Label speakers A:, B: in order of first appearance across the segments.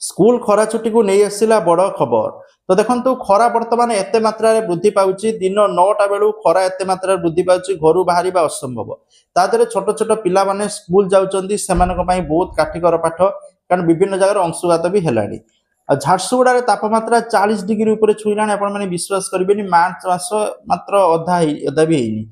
A: School खरा छुट्टी को नहीं आसला बड़ खबर। तो देखो खरा बर्तमान एत मात्रा वृद्धि पाउची दिन 9टा बेलू खरा एत मात्रा वृद्धि पाउची घर बाहर असंभव। तादरे छोट छोट पिला माने स्कूल जाउचंदी सेमानक पई बहुत काठिकर पाठ कारण विभिन्न जगह अंशुघात भी हेलानी। झारसुगुड़ा तापमात्रा 40 डिग्री ऊपर छुईला आपण माने विश्वास करेंगे मार्च मास मात्र अधा भी हैनी।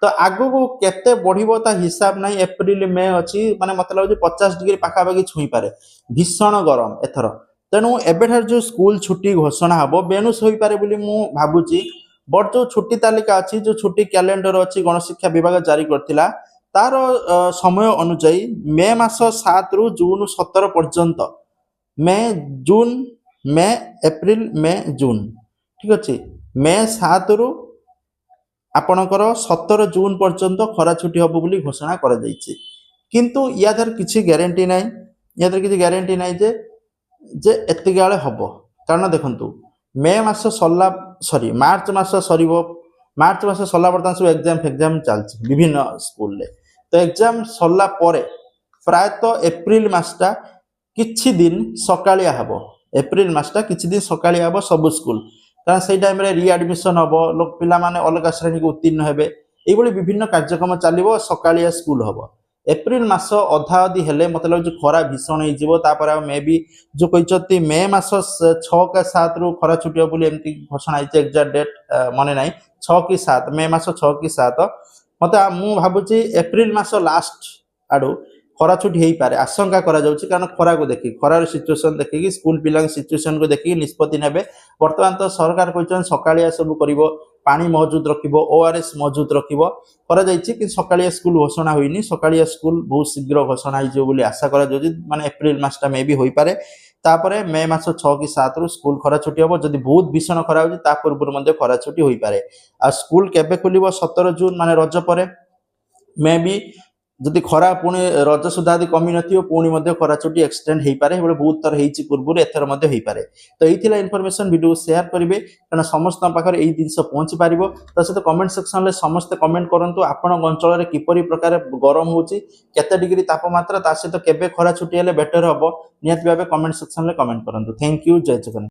A: तो आगु को केते बढ़िबो ता हिसाब नहीं। एप्रिल मे अच्छी माने मत लगे 50 डिग्री पाखापाखि छुई पारे भीषण गरम एथर। तेणु एबेठार जो स्कूल छुट्टी घोषणा हम बेनुस हो पारे बोली मु भाबुची। बट जो छुट्टी तालिका अच्छी जो छुट्टी कैलेंडर अच्छी गणशिक्षा विभाग जारी करथिला तार समय अनुसार मे मास 7 रु जून 17 पर्यंत मे जून मे एप्रिल मे जून ठीक अच्छे मे 7 रु आपणकर 17 जून पर्यंत खरा छुट्टी हम बोली घोषणा करा जायछि। किंतु या दर किछि ग्यारंटी नाही। या दर किछि ग्यारंटी नाही जे एतिक बेले हम कारण देखंतु मे मास सरला सॉरी मार्च मास सरीबो। मार्च मास सरला बर्तमान सब एग्जाम चलछि विभिन्न स्कूल ले। तो एग्जाम सरला परे प्रायतः एप्रिल मासटा किछि दिन सकाळिया हबो। एप्रिल मासटा किछि दिन सकाळिया हबो सब स्कूल कारण से टाइम रे रिएडमिशन हम लोक पिला माने अलग श्रेणी को उत्तीर्ण हेबे। एइबोली विभिन्न कार्यक्रम चलिबो सकाळिया स्कूल हबो। एप्रिल मास अधा अधि हेले मत लगे खरा भीषण हो तापर मे बी जो कहते मे मास 6 का 7 रु खरा छुट्टी बोली एमती घोषणा होती एक्जाक्ट डेट मन ना 6 कि 7 मे मास 6 कि 7 मत मु भावुची एप्रिल मास लास्ट आड़ू खरा छुट्टी हो पारे आशंका करा जाउची कारण खरा को देखी खरार सिचुएसन देखिकी स्कूल पिला सिचुएसन को देखिकी निष्पत्ति नेबे। वर्तमान तो सरकार कहछन सकाळिया सब करिवो पानी मौजूद रखिबो ओआरएस मौजूद रखिबो करा जायछि कि सकाळिया स्कूल घोषणा होइनी। सकाळिया स्कूल बहुत शीघ्र घोषणा होइजो बोली आशा करा जाउछि माने एप्रिल मासटा मे भी होई पारे। तापरे मे मास 6 कि 7 रु स्कूल खरा छुट्टी हबो। जदि बहुत भीषण खरा होछि ता पूर्व मध्ये खरा छुट्टी होई पारे। आ स्कूल केबे खुलिबो 17 जून माने रज परे मे भी जदि खरा पुणी रज सुधा यदि कमी नथियो पुणी मध्ये खरा छुट्टी एक्सटेंड हो पारे। बहुत थर होइछि पूर्व एथर मध्ये हो पारे। तो एथिला इनफॉरमेशन वीडियो शेयर करिवे कारण समस्त पाखरे एई जिंस पहुंची पारिबो। त सहित कमेंट सेक्शन ले समस्त कमेंट करंतु आपण अंचल रे किपरि प्रकार गरम होउछि केते डिग्री तापमात्रा ता सहित केबे खरा छुट्टी हेले बेटर हबो नियत भाबे कमेंट सेक्शन ले कमेंट करंतु। थैंक यू जय जगन्नाथ।